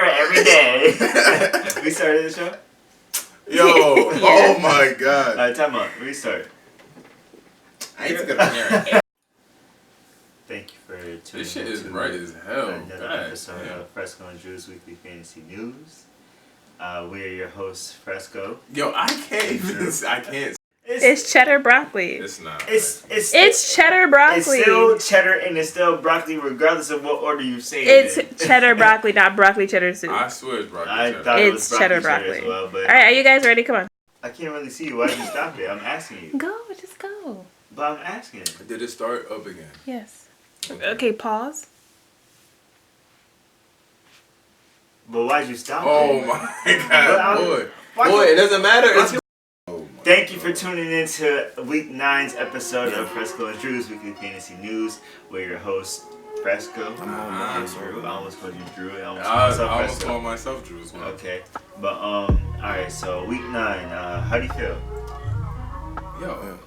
Every day. We started the show? Yo, oh my god. Alright, time out. Restart. I ain't gonna there. Thank you for tuning in. This shit is bright as hell. Another episode of Fresco and Drew's Weekly Fantasy News. We're your hosts, Fresco. Yo, I can't. It's cheddar broccoli. It's not. It's cheddar broccoli. It's still cheddar and it's still broccoli, regardless of what order you say it. It's cheddar broccoli, not broccoli cheddar soup. I swear it's broccoli. I thought it was broccoli cheddar broccoli. As well, but alright, are you guys ready? Come on. I can't really see you. Why did you stop it? I'm asking you. Go, just go. But I'm asking. Did it start up again? Yes. Okay, pause. But why'd you stop Oh it? my god, boy, it doesn't matter. Thank you for tuning in to Week 9's episode of Fresco and Drew's Weekly Fantasy News. We're your hosts, Fresco. Drew. I almost called you Drew. I almost called myself Drew as well. Okay. But, alright, so Week 9, how do you feel? Yo,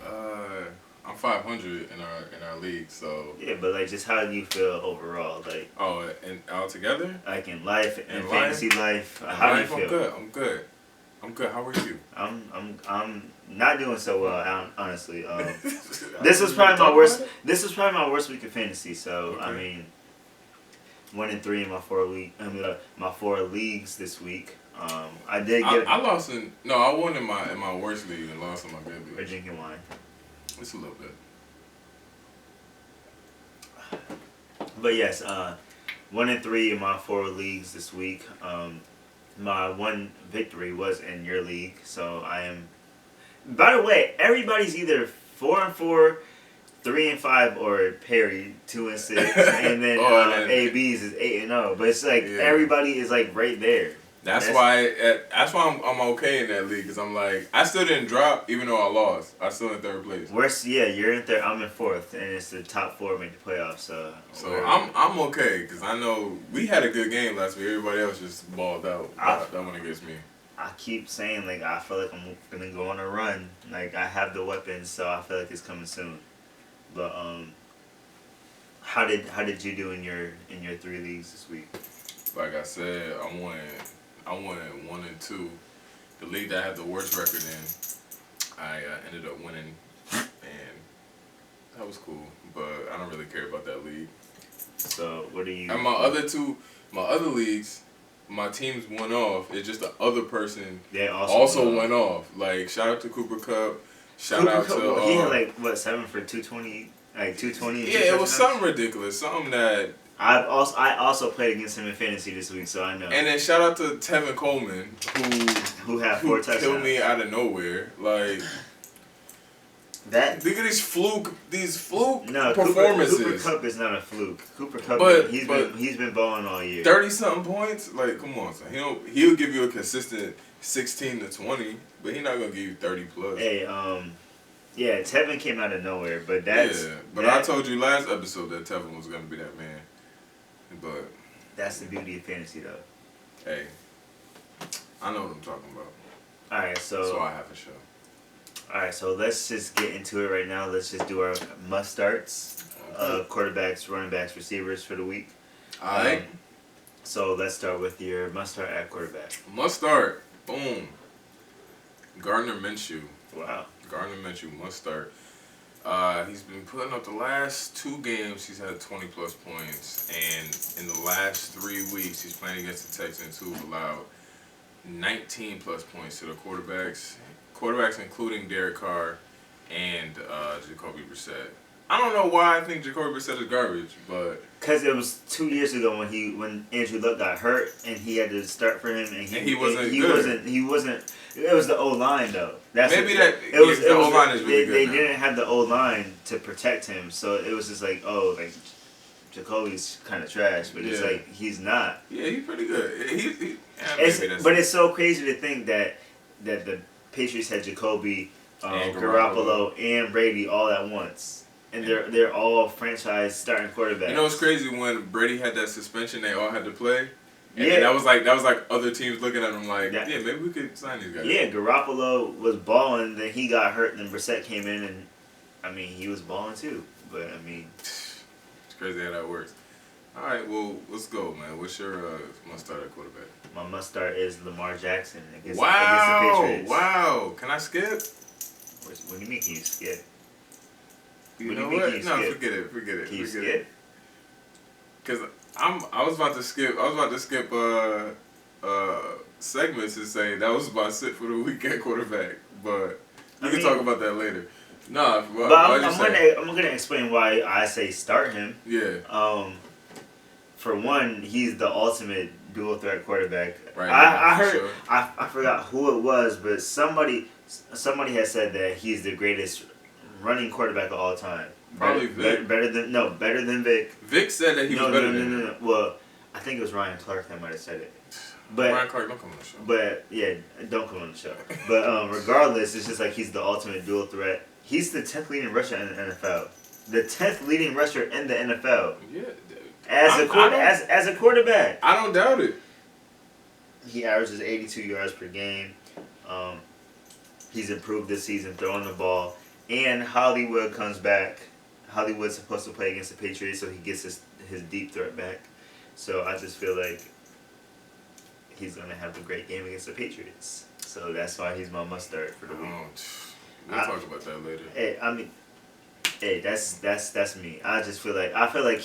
I'm 500 in our league, so... Yeah, but, like, just how do you feel overall? Like... Oh, and altogether? Like, in life, in fantasy life, how do you feel? I'm good. How are you? I'm not doing so well, honestly. This was probably my worst. This was probably my worst week of fantasy. So okay. I mean, 1-3 in my my 4 leagues this week. I did get. I lost in I won in my worst league and lost in my good league. We're drinking wine. It's a little bit. But yes, 1-3 in my 4 leagues this week. My one victory was in your league, so I am. By the way, everybody's either 4-4, 3-5, or Perry 2-6, and then AB's is 8-0. But it's like everybody is like right there. That's why I'm okay in that league, because I'm like, I still didn't drop even though I lost. I'm still in 3rd place. You're in 3rd. I'm in 4th, and it's the top 4 make the playoffs. So I'm okay, because I know we had a good game last week. Everybody else just balled out. That one against me. I keep saying, like, I feel like I'm gonna go on a run. Like, I have the weapons, so I feel like it's coming soon. But how did you do in your 3 leagues this week? Like I said, I won 1-2. The league that I had the worst record in, I ended up winning, and that was cool. But I don't really care about that league. So what do you? And my other leagues, my teams went off. It's just the other person also went off. Like, shout out to Cooper Cup. Shout out to he had like 7 for 220, like 220. Yeah, it was something ridiculous, something that. I also played against him in fantasy this week, so I know. And then shout out to Tevin Coleman, who had 4 touchdowns. Killed me out of nowhere. Like that. Look at these fluke performances. Cooper Kupp is not a fluke. Cooper Kupp, he's been balling all year. 30-something points, like, come on, son. He'll give you a consistent 16 to 20, but he's not gonna give you 30 plus. Hey, yeah, Tevin came out of nowhere, but I told you last episode that Tevin was gonna be that man. But that's the beauty of fantasy, though. Hey, I know what I'm talking about. All right, so that's why I have a show. All right, so let's just get into it right now. Let's just do our must starts, quarterbacks, running backs, receivers for the week. All right. So let's start with your must start at quarterback. Must start. Boom. Gardner Minshew. Wow. Gardner Minshew must start. He's been putting up the last 2 games. He's had 20 plus points, and in the last 3 weeks, he's playing against the Texans, who allowed 19 plus points to the quarterbacks. Quarterbacks including Derek Carr and Jacoby Brissett. I don't know why I think Jacoby Brissett is garbage, but because it was 2 years ago when Andrew Luck got hurt and he had to start for him, and he wasn't good. He wasn't. It was the O-line, though. The O-line is really good. They didn't have the O-line to protect him, so it was just like, Jacoby's kind of trash, but it's like, he's not. Yeah, he's pretty good. But it's so crazy to think that the Patriots had Jacoby, Garoppolo, and Brady all at once. And they're all franchise starting quarterbacks. You know what's crazy? When Brady had that suspension, they all had to play. And that was like other teams looking at him like, maybe we could sign these guys. Yeah, Garoppolo was balling, then he got hurt, and then Brissett came in, and I mean, he was balling too. But I mean, it's crazy how that works. All right, well, let's go, man. What's your must start at quarterback? My must start is Lamar Jackson against the Patriots. Wow. Can I skip? What do you mean? Can you skip? You What do know you mean? what? Can you No, skip? forget it. Can you skip? Because I was about to skip. Segments and say that was my sit for the week at quarterback, but we can talk about that later. Nah, but I'm gonna explain why I say start him. Yeah. For one, he's the ultimate dual threat quarterback. Right. I heard. Sure. I forgot who it was, but somebody had said that he's the greatest running quarterback of all time. Probably Vic. Better than Vic. Vic said that he was better than him. No. Well, I think it was Ryan Clark that might have said it. But Ryan Clark, don't come on the show. But yeah, don't come on the show. But regardless, it's just like he's the ultimate dual threat. He's the 10th leading rusher in the NFL. The 10th leading rusher in the NFL. Yeah. As a quarterback. I don't doubt it. He averages 82 yards per game. He's improved this season throwing the ball. And Hollywood comes back. Hollywood's supposed to play against the Patriots, so he gets his deep threat back. So I just feel like he's going to have a great game against the Patriots. So that's why he's my must start for the week. We'll talk about that later. Hey, that's me. I feel like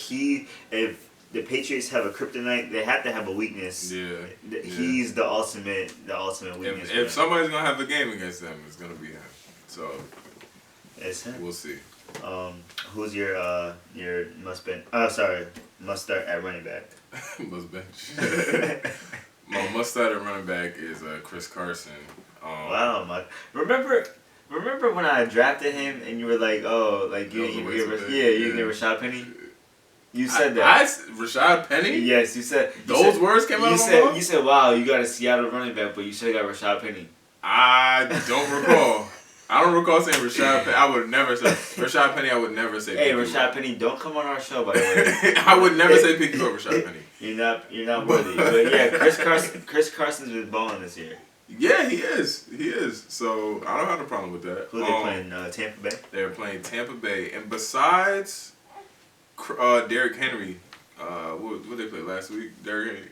if the Patriots have a kryptonite, they have to have a weakness. Yeah. He's the ultimate weakness. If somebody's gonna have a game against them, it's gonna be him. So it's him. We'll see. Who's your must start at running back? Must bench. My must start at running back is Chris Carson. Wow, Remember when I drafted him and you were like, oh, like you can get Rashad Penny? You said that. Rashad Penny? Yes, you said. Those words came out of my mouth? You said, wow, you got a Seattle running back, but you should have got Rashad Penny. I don't recall. I don't recall saying Rashad Penny. I would never say Rashad Penny. I would never say. Hey, Rashad Penny, don't come on our show, by the way. I would never say picky for Rashad Penny. You're not worthy. But yeah, Chris Carson's been balling this year. Yeah, he is. So I don't have a problem with that. Who are they playing? Tampa Bay. They're playing Tampa Bay, and besides Derrick Henry, what they played last week? Derrick Henry,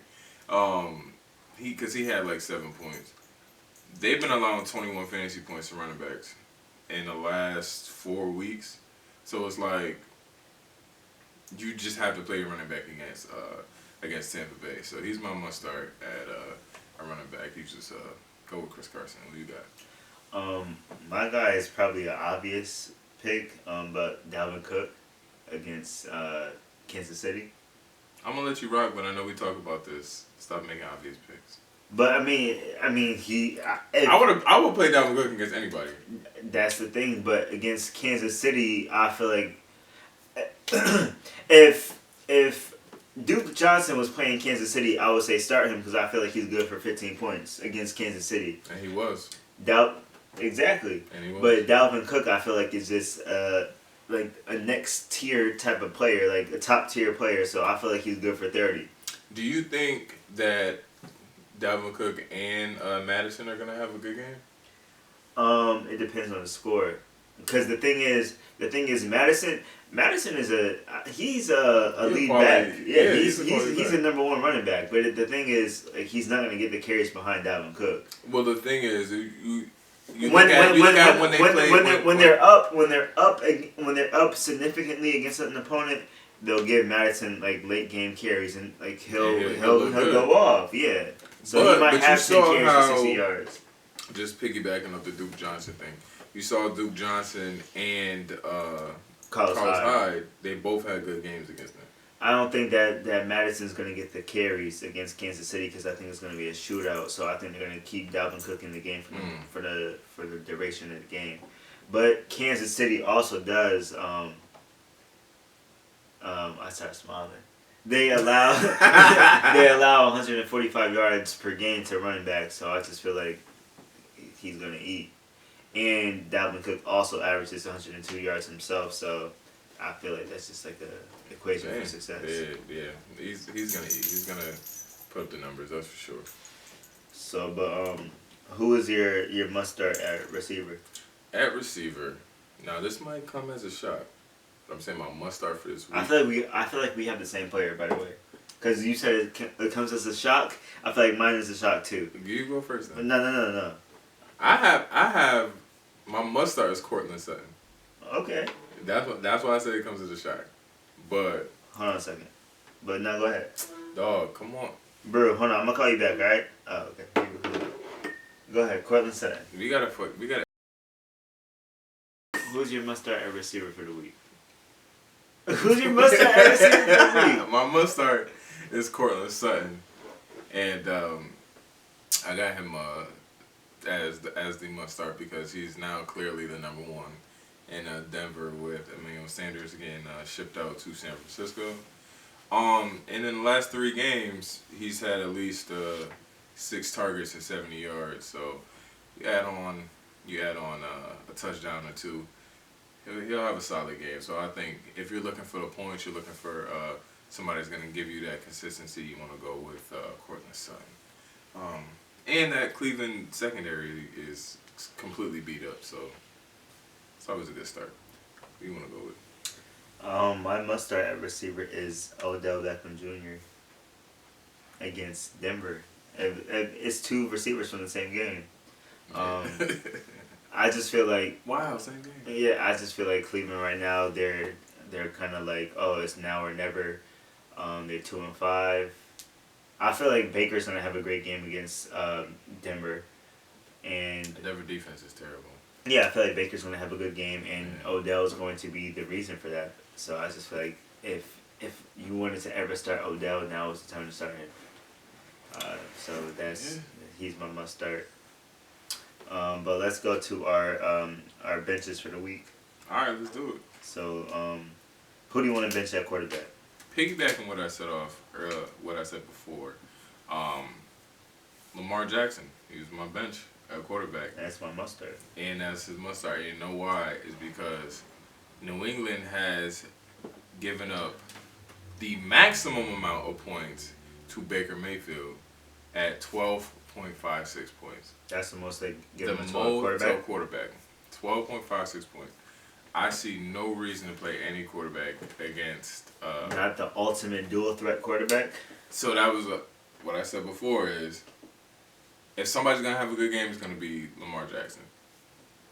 because he had like 7 points. They've been allowing 21 fantasy points to running backs in the last 4 weeks. So it's like you just have to play your running back against Tampa Bay. So he's my must start at a running back. You just go with Chris Carson. What do you got? My guy is probably an obvious pick, but Dalvin Cook against Kansas City. I'm gonna let you rock, but I know we talk about this. Stop making obvious picks. But I mean, I would play Dalvin Cook against anybody. That's the thing. But against Kansas City, I feel like if Duke Johnson was playing Kansas City, I would say start him because I feel like he's good for 15 points against Kansas City. And he was. Exactly. And he was. But Dalvin Cook, I feel like is just like a next tier type of player, like a top tier player. So I feel like he's good for 30. Do you think that Dalvin Cook and Madison are gonna have a good game? It depends on the score, because the thing is Madison is he's a lead back. Yeah, he's a number one running back. But the thing is, like, he's not gonna get the carries behind Dalvin Cook. Well, the thing is, when they're up significantly against an opponent, they'll give Madison like late game carries and like he'll go off. Yeah. So he might have 10 carries for 60 yards. Just piggybacking off the Duke Johnson thing, you saw Duke Johnson and Carlos Hyde. They both had good games against them. I don't think that Madison's going to get the carries against Kansas City because I think it's going to be a shootout. So I think they're going to keep Dalvin Cook in the game for the duration of the game. But Kansas City also does. I started smiling. They allow 145 yards per game to running back. So I just feel like he's going to eat. And Dalvin Cook also averages 102 yards himself. So I feel like that's just like the equation for success. Yeah. He's gonna eat. He's gonna put up the numbers. That's for sure. So, but who is your must start at receiver? At receiver, now this might come as a shock. I'm saying my must start for this week. I feel like we have the same player, by the way. Because you said it comes as a shock. I feel like mine is a shock too. You go first then. No. I have my must start is Cortland Sutton. Okay. That's why I said it comes as a shock. But Hold on a second. But now go ahead. dog, come on. Bro, hold on. I'm gonna call you back, alright? Oh, okay. Go ahead. Cortland Sutton. We gotta. Who's your must-start at receiver for the week? Who's your must-start at receiver for the week? My must start is Cortland Sutton, and I got him as the must start because he's now clearly the number one in Denver with Emmanuel Sanders getting shipped out to San Francisco. And in the last 3 games, he's had at least 6 targets and 70 yards. So you add on a touchdown or 2. He'll have a solid game. So I think if you're looking for the points, you're looking for somebody that's going to give you that consistency, you want to go with Cortland Sutton. And that Cleveland secondary is completely beat up, so it's always a good start. Who you want to go with? My must-start at receiver is Odell Beckham Jr. against Denver. It's 2 receivers from the same game. I just feel like Wow, same game. yeah, I just feel like Cleveland right now they're kind of like, oh, it's now or never. They're 2-5. I feel like Baker's gonna have a great game against Denver, and The Denver defense is terrible. yeah, I feel like Baker's gonna have a good game, and Odell's going to be the reason for that. So I just feel like if you wanted to ever start Odell, now is the time to start him. So he's my must start. But let's go to our benches for the week. All right, let's do it. So who do you want to bench at quarterback? Piggybacking what I said before, Lamar Jackson. He was my bench at quarterback. That's my must start. And that's his must start. You know why? Is because New England has given up the maximum amount of points to Baker Mayfield at 12.56 points. That's the most they give him The to a most quarterback. 12.56 points. I see no reason to play any quarterback against. Not the ultimate dual threat quarterback. So that was what I said before is, if somebody's gonna have a good game, it's gonna be Lamar Jackson,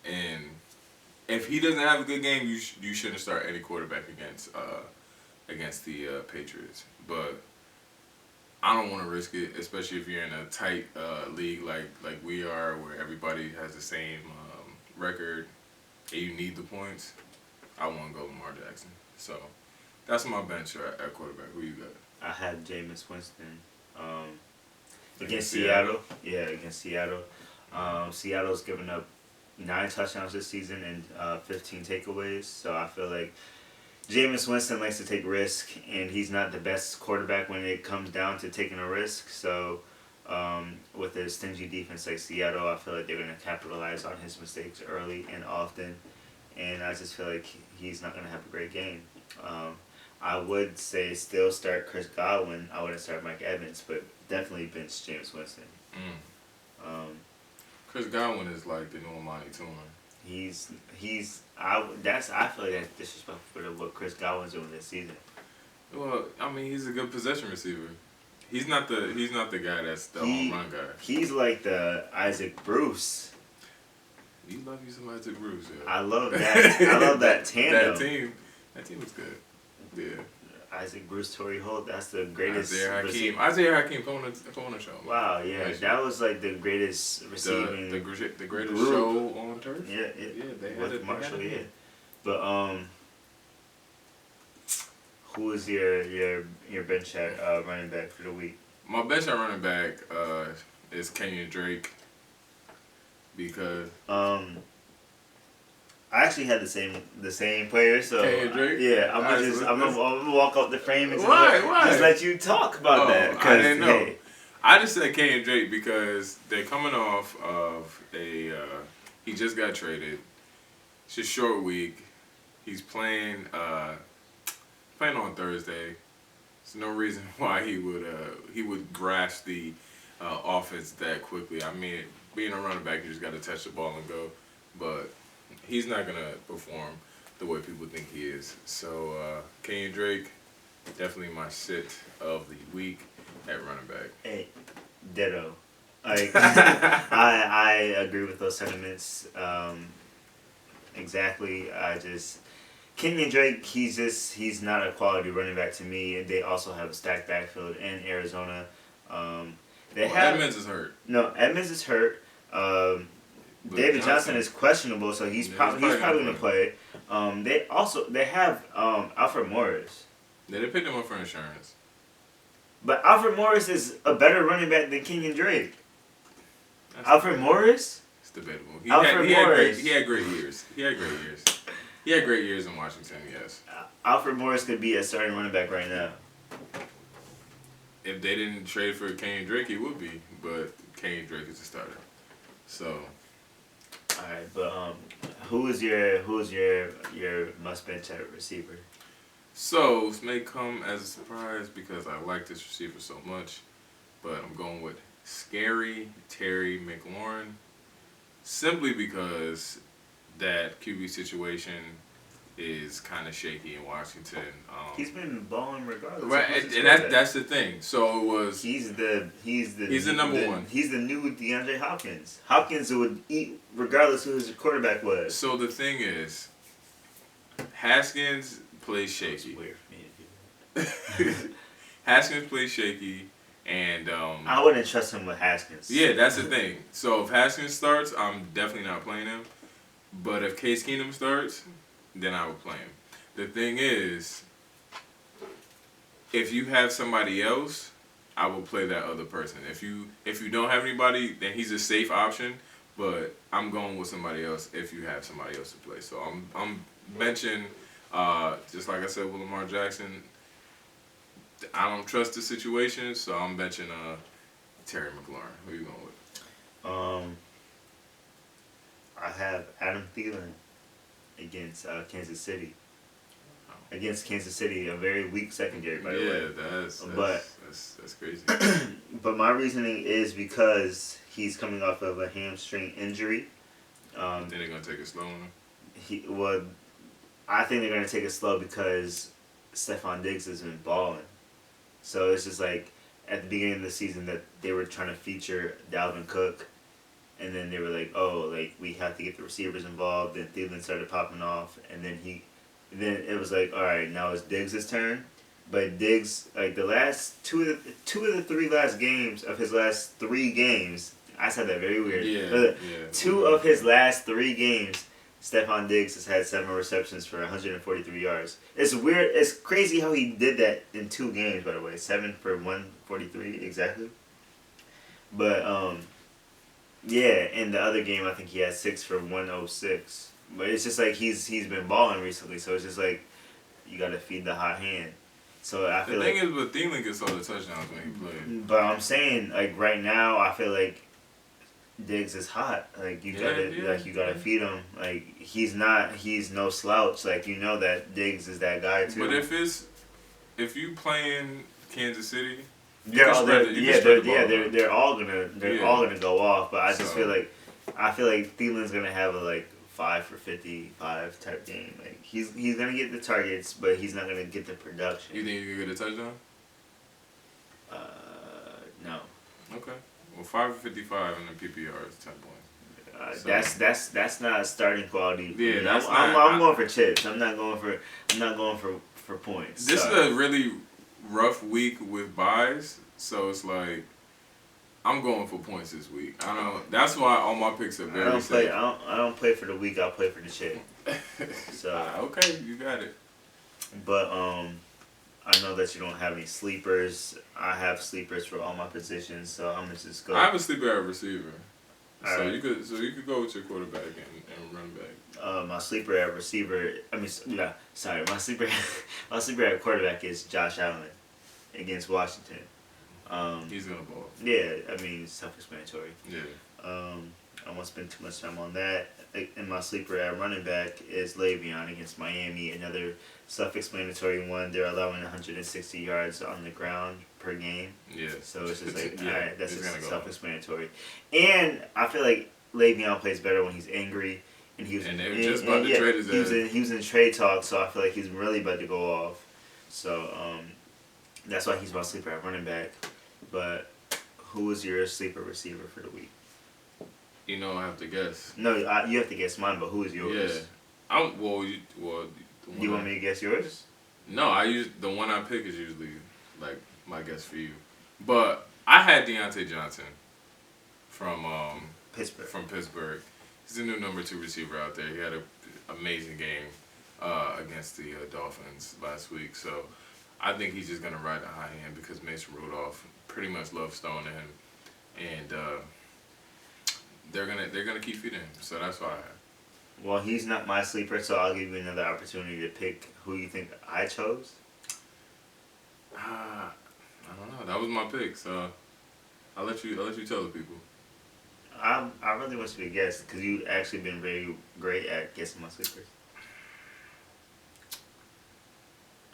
and if he doesn't have a good game, you shouldn't start any quarterback against the Patriots. But I don't want to risk it, especially if you're in a tight league like we are, where everybody has the same record and you need the points. I want to go Lamar Jackson. So that's my bench at quarterback. Who you got? I had Jameis Winston against Seattle. Yeah, against Seattle. Seattle's given up 9 touchdowns this season and 15 takeaways. So I feel like Jameis Winston likes to take risk, and he's not the best quarterback when it comes down to taking a risk. So with a stingy defense like Seattle, I feel like they're going to capitalize on his mistakes early and often. And I just feel like he's not going to have a great game. I would say still start Chris Godwin. I wouldn't start Mike Evans, but definitely bench Jameis Winston. Chris Godwin is like the new Amani Toomer. I feel like that's disrespectful to what Chris Godwin's doing this season. Well, I mean, he's a good possession receiver. He's not the guy that's the home run guy. He's like the Isaac Bruce. You love you some Isaac Bruce. Yeah. I love that. I love that tandem. That team was good. Yeah. Isaac Bruce, Torrey Holt. That's the greatest. Isaiah Hakeem, come on the show. Wow, yeah, that was like the greatest receiving. The greatest group. show on turf. Yeah, they had with it. Marshall, yeah. But who is your bench at running back for the week? My bench at running back is Kenyon Drake because I actually had the same player, so Kenyon Drake? yeah, I'm gonna walk up the frame and Why? just let you talk about that. I didn't know. Hey, I just said Kenyon Drake because they're coming off of he just got traded. It's a short week. He's playing on Thursday. There's no reason why he would grasp the offense that quickly. I mean, being a running back, you just got to touch the ball and go. But he's not gonna perform. the way people think he is. So Kenyon Drake, definitely my sit of the week at running back. Hey, ditto. Like I agree with those sentiments. Exactly. Kenyon Drake. He's not a quality running back to me. And they also have a stacked backfield in Arizona. Edmonds is hurt. No, Edmonds is hurt. David Johnson is questionable, so he's probably going to play. They have Alfred Morris. Yeah, they picked him up for insurance. But Alfred Morris is a better running back than Kenyon Drake. Alfred Morris? It's debatable. He had great years. He had great years in Washington, yes. Alfred Morris could be a starting running back right now. If they didn't trade for Kenyon Drake, he would be. But Kenyon Drake is a starter. So. Alright, but who is your must bench at receiver? So this may come as a surprise because I like this receiver so much, but I'm going with Scary Terry McLaurin, simply because that QB situation is kind of shaky in Washington. He's been balling regardless. Right, and that's the thing. So it was. He's the number one. He's the new DeAndre Hopkins. Hopkins would eat regardless who his quarterback was. So the thing is, Haskins plays shaky. It's weird for me to do that. Haskins plays shaky, and I wouldn't trust him with Haskins. Yeah, that's the thing. So if Haskins starts, I'm definitely not playing him. But if Case Keenum starts, then I would play him. The thing is, if you have somebody else, I will play that other person. If you don't have anybody, then he's a safe option. But I'm going with somebody else if you have somebody else to play. So I'm benching, just like I said with Lamar Jackson. I don't trust the situation, so I'm benching Terry McLaurin. Who are you going with? I have Adam Thielen against Kansas City. Against Kansas City, a very weak secondary, by the way. Yeah, that's crazy. But my reasoning is because he's coming off of a hamstring injury. Then they're gonna take it slow on him. I think they're gonna take it slow because Stephon Diggs has been balling. So it's just like at the beginning of the season that they were trying to feature Dalvin Cook, and then they were like, oh, like we have to get the receivers involved. Then Thielen started popping off, and then it was like, all right, now it's Diggs' turn. But Diggs, like the last two of the three last games of his last 3 games, I said that very weird. Yeah. Two of his last 3 games, Stephon Diggs has had 7 receptions for 143 yards. It's weird. It's crazy how he did that in 2 games, by the way. 7 for 143 exactly. But yeah, in the other game, I think he had 6 for 106. But it's just like he's been balling recently, so it's just like you got to feed the hot hand. So I feel the thing is, but Thielen gets all the touchdowns when he plays. But I'm saying, like right now, I feel like Diggs is hot. Like you gotta feed him. Like he's no slouch. Like you know that Diggs is that guy too. But if you playing Kansas City, they're all gonna go off. But I just feel like Thielen's gonna have a like 5 for 55 type game. Like he's gonna get the targets, but he's not gonna get the production. You think you can get a touchdown? No. Okay. Well, 5 for 55 in the PPR is 10 points. That's not starting quality. Yeah, I'm going for chips. I'm not going for points. This is a really rough week with buys, so it's like I'm going for points this week. I don't. That's why all my picks are very safe. I don't play for the week. I play for the chip. So okay, you got it. But I know that you don't have any sleepers. I have sleepers for all my positions, so I'm gonna just go. I have a sleeper at receiver. All right. You could go with your quarterback and run back. My sleeper at receiver. My sleeper at quarterback is Josh Allen against Washington. He's gonna ball. Yeah, I mean, self-explanatory. Yeah. I won't spend too much time on that. And my sleeper at running back is Le'Veon against Miami. Another self-explanatory one. They're allowing 160 yards on the ground per game. Yeah. So it's just like, yeah, all right, that's just go self-explanatory. And I feel like Le'Veon plays better when he's angry. and he was And they were just about to trade his ass. he was in trade talk, so I feel like he's really about to go off. So that's why he's my sleeper at running back. But who is your sleeper receiver for the week? You know, I have to guess. No, you have to guess mine. But who is yours? Yeah, I'm You want me to guess yours? No, the one I pick is usually like my guess for you. But I had Deontay Johnson from Pittsburgh. From Pittsburgh. He's the new number 2 receiver out there. He had an amazing game against the Dolphins last week. So I think he's just gonna ride the high hand because Mason Rudolph pretty much loves throwing to him, and they're gonna keep feeding him. So that's why I have. Well, he's not my sleeper, so I'll give you another opportunity to pick who you think I chose. I don't know. That was my pick, so I'll let you tell the people. I really want you to guess because you've actually been very great at guessing my sleepers.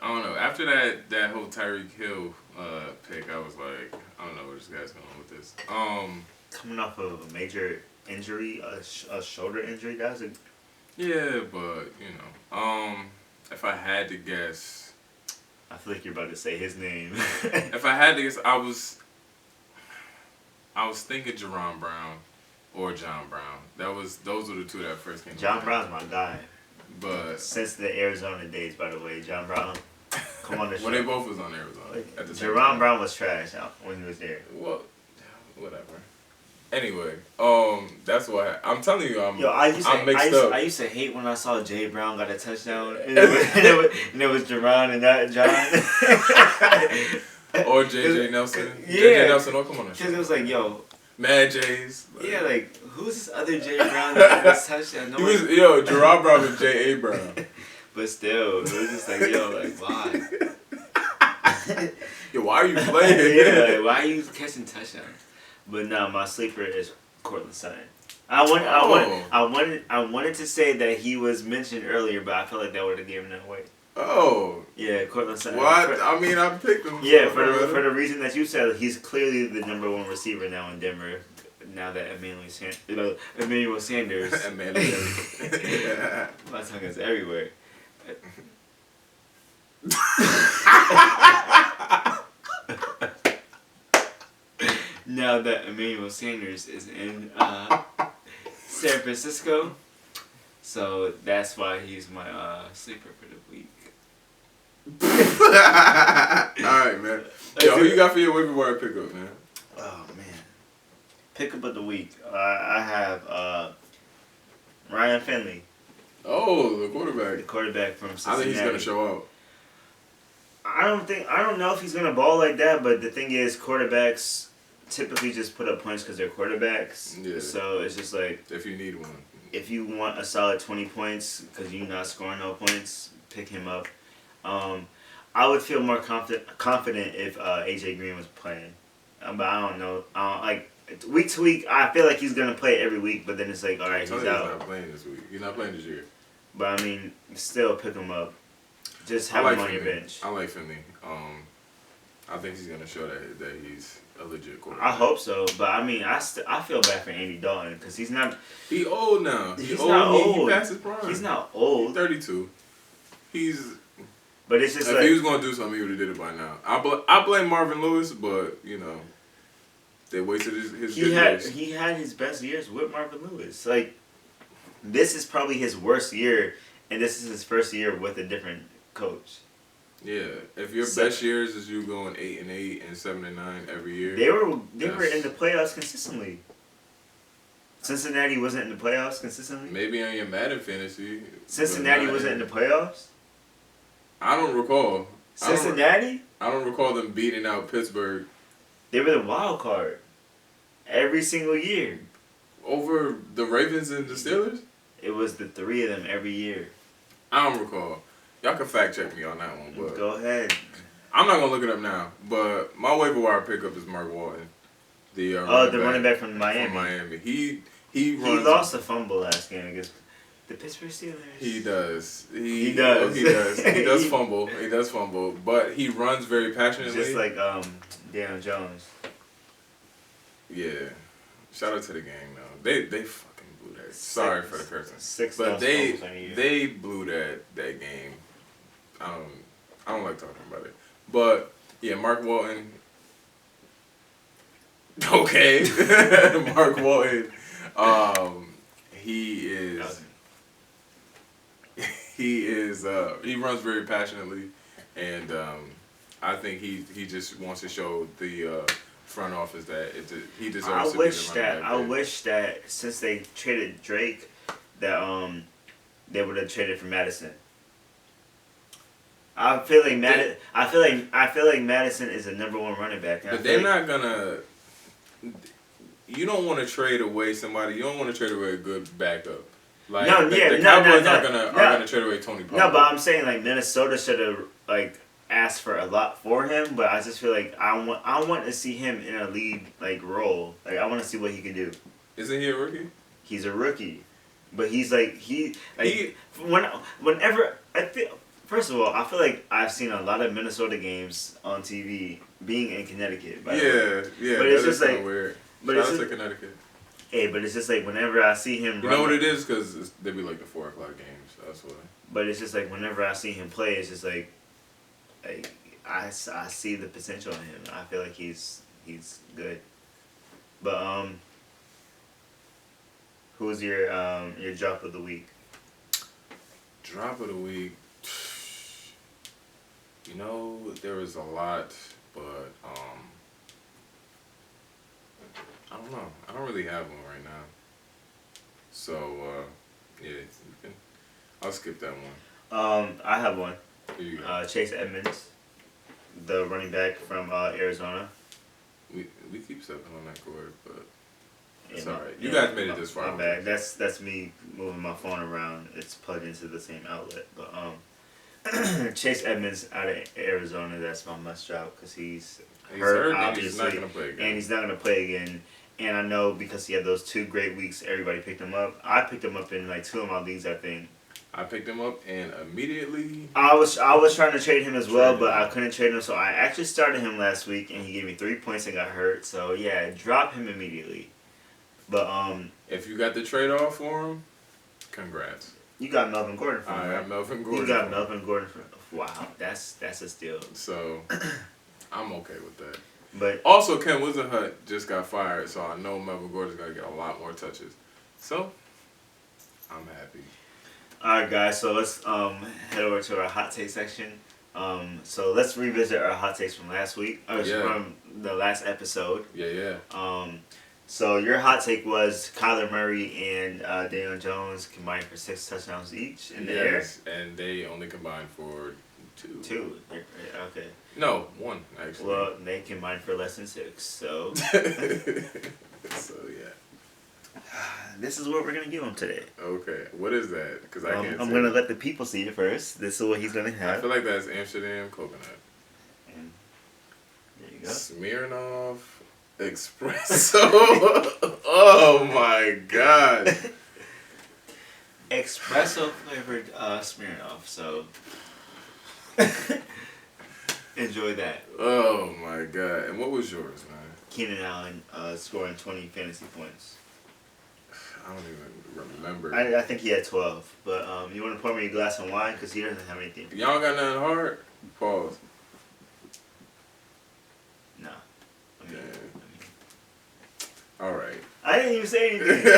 I don't know. After that whole Tyreek Hill pick, I was like, I don't know where this guy's going with this. Coming off of a major injury, a shoulder injury, that was a... Yeah, but you know, if I had to guess, I feel like you're about to say his name. if I had to guess, I was thinking Jerron Brown or John Brown. Those were the two that first came. John Brown's my guy. But since the Arizona days, by the way, John Brown, come on the show. Well, they both was on Arizona at the same Jerron time. Brown was trash when he was there. Well, whatever. Anyway, that's why I'm telling you, I'm mixed up. I used to hate when I saw Jay Brown got a touchdown, and it was Jerron and not John. Or JJ Nelson. Yeah. JJ Nelson, oh, come on. Because it was like, yo. Mad Jays. Yeah, like, who's this other Jay Brown that got this touchdown? Jerron Brown was J.A. Brown. But still, it was just like, yo, like, why? Yo, why are you playing? Yeah, like, why are you catching touchdowns? But no, my sleeper is Cortland Sutton. I wanted to say that he was mentioned earlier, but I felt like that would have given it away. Oh. Yeah, Cortland Sutton. Well, I picked him. Yeah, for the reason that you said, he's clearly the number 1 receiver now in Denver. Now that Emmanuel Sanders. My tongue is everywhere. Now that Emmanuel Sanders is in San Francisco, so that's why he's my sleeper for the week. Alright, man. Yo, who you got for your waiver wire pickup, man? Oh, man. Pickup of the week. I have Ryan Finley. Oh, the quarterback. The quarterback from Cincinnati. I think he's going to show out. I don't know if he's going to ball like that, but the thing is, quarterbacks typically just put up points because they're quarterbacks. Yeah. So it's just like... If you need one. If you want a solid 20 points because you're not scoring no points, pick him up. I would feel more confident if AJ Green was playing. But I don't know. Week to week, I feel like he's going to play every week, but then it's like, all right, he's out. He's not playing this week. He's not playing this year. But, I mean, still pick him up. Just have him on your bench. I like Finley. I think he's going to show that he's a legit quarterback. I hope so. But, I mean, I feel bad for Andy Dalton because he's not... He's old now. He's not old. He passed his prime. He's not old. He's 32. But it's just if he was going to do something, he would have did it by now. I blame Marvin Lewis, but, you know, they wasted his years. He had his best years with Marvin Lewis. Like, this is probably his worst year, and this is his first year with a different coach. Yeah, if your best years is you going 8-8 and 7-9 every year, they were in the playoffs consistently. Cincinnati wasn't in the playoffs consistently. Maybe on your Madden fantasy. Cincinnati wasn't in the playoffs. I don't recall. Cincinnati? I don't recall them beating out Pittsburgh. They were the wild card every single year. Over the Ravens and the Steelers? It was the 3 of them every year. I don't recall. Y'all can fact check me on that one. But go ahead. I'm not going to look it up now. But my waiver wire pickup is Mark Walton. The running back from Miami. From Miami. He lost a fumble last game against the Pittsburgh Steelers. He does. He does. He does. He does fumble. He does fumble. But he runs very passionately. Just like Daniel Jones. Yeah. Shout out to the gang though. They fucking blew that. Sorry for the cursing. But they blew that game. I don't like talking about it. But yeah, Mark Walton. Okay, Mark Walton. He is. He runs very passionately, and I think he just wants to show the front office that he deserves to be the running back. I wish that since they traded Drake, that they would have traded for Madison. I feel like Madison is the #1 running back. But they're not gonna. You don't want to trade away somebody. You don't want to trade away a good backup. Like the Cowboys are gonna trade away Tony Pollard. No, but I'm saying like Minnesota should have like asked for a lot for him. But I just feel like I want to see him in a lead like role. Like I want to see what he can do. Isn't he a rookie? He's a rookie, but he's whenever I feel. First of all, I feel like I've seen a lot of Minnesota games on TV being in Connecticut. Yeah, but it's just like weird. But Shout out to Connecticut. Hey, but it's just like whenever I see him, you know what it is, because they be like the 4 o'clock games. That's why. But it's just like whenever I see him play, it's just like I see the potential in him. I feel like he's good. But who's your drop of the week? Drop of the week. You know, there was a lot, but I don't know. I don't really have one right now. So yeah, I'll skip that one. I have one. Here you go. Chase Edmonds, the running back from Arizona. We keep stepping on that cord, but it's Yeah, alright. You guys made it this far. My bad. That's me moving my phone around. It's plugged into the same outlet, but Chase Edmonds out of Arizona. That's my must drop because he's hurt, obviously, he's not gonna play again. and he's not gonna play again. And I know because he had those 2 great weeks, everybody picked him up. I picked him up in like 2 of my leagues, I think. I picked him up and immediately. I was trying to trade him as well, but I couldn't trade him. So I actually started him last week, and he gave me 3 points and got hurt. So yeah, drop him immediately. But if you got the trade off for him, congrats. You got Melvin Gordon for him. I got Melvin Gordon. You got Melvin Gordon for him. Wow, that's a steal. So I'm okay with that. But also, Ken Wisenhunt just got fired, so I know Melvin Gordon's gonna get a lot more touches. So I'm happy. All right, guys. So let's head over to our hot take section. So let's revisit our hot takes from last week, from the last episode. Yeah. So your hot take was Kyler Murray and Daniel Jones combined for 6 touchdowns each in the air. And they only combined for 2. 2. Okay. No, 1 actually. Well, they combined for less than 6. So. So yeah. This is what we're gonna give him today. Okay, what is that? Because I can't. I'm gonna let the people see it first. This is what he's gonna have. I feel like that's Amsterdam coconut. And there you go. Smirnoff Espresso. Oh my god. Espresso flavored Smirnoff. So enjoy that. Oh my god. And what was yours, man? Keenan Allen scoring 20 fantasy points. I don't even remember. I think he had 12. But you want to pour me a glass of wine? Because he doesn't have anything. Y'all got nothing hard? Pause. No. All right. I didn't even say anything.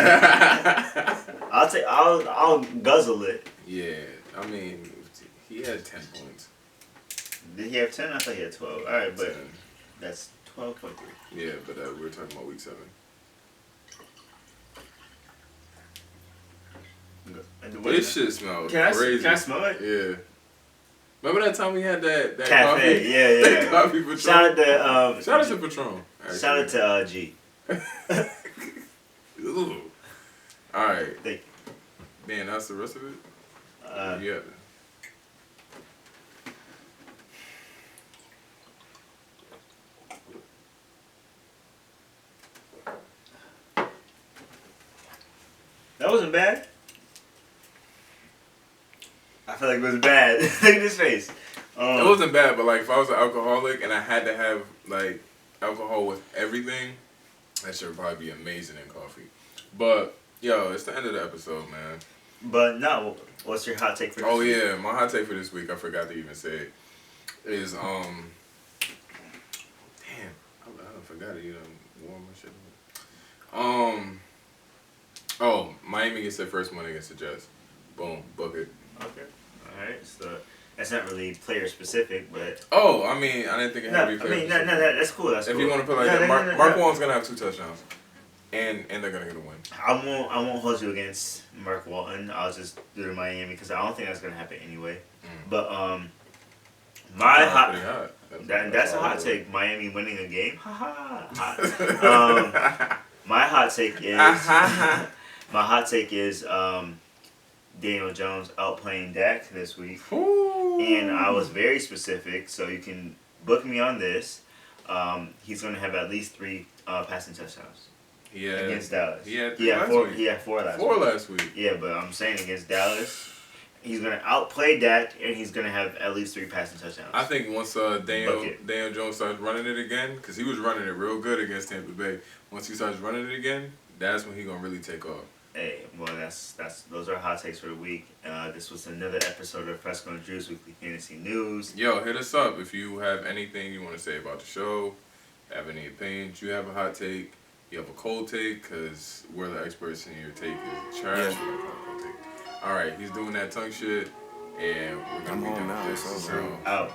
I'll guzzle it. Yeah. I mean, he had 10 points. Did he have 10? I thought he had 12. All right, but 10. that's 12.3. Yeah, but we're talking about week 7. This shit smells crazy. Can I smell it? Yeah. Remember that time we had that Cafe? coffee? Yeah. That coffee Patron. Shout out to Patron. Actually. Shout out to G. Ooh. All right. Thank you. Man, that's the rest of it. Yeah. That wasn't bad. I feel like it was bad. Look at his face. It wasn't bad, but like if I was an alcoholic and I had to have like alcohol with everything, that should probably be amazing in coffee. But Yo, it's the end of the episode, man. But no, what's your hot take for this Oh week? yeah, my hot take for this week, I forgot to even say it, is damn, I forgot it. You know, warm and shit. Oh, Miami gets their first money against the Jets. Boom, book it. Okay. All right. So that's not really player specific, but Oh, I mean, I didn't think it had to be player. that's cool. That's If cool. you want to put like that, Mark Walton's gonna have 2 touchdowns, and they're gonna get a win. I won't hold you against Mark Walton. I'll just do it Miami because I don't think that's gonna happen anyway. But my hot. That's a hot take. Miami winning a game. Ha ha. My hot take is Daniel Jones outplaying Dak this week, and I was very specific, so you can book me on this. He's going to have at least 3 passing touchdowns. Yeah. Against Dallas. He had 4. He had 4 last week. 4 last week. Yeah, but I'm saying against Dallas, he's going to outplay Dak, and he's going to have at least 3 passing touchdowns. I think once Daniel Jones starts running it again, because he was running it real good against Tampa Bay. Once he starts running it again, that's when he's going to really take off. Hey, well, those are hot takes for the week. This was another episode of Fresco and Drew's Weekly Fantasy News. Yo, hit us up if you have anything you want to say about the show, have any opinions, you have a hot take, you have a cold take, because we're the experts in your take is trash. All right, he's doing that tongue shit, and we're going to be done with this. It's over. Out.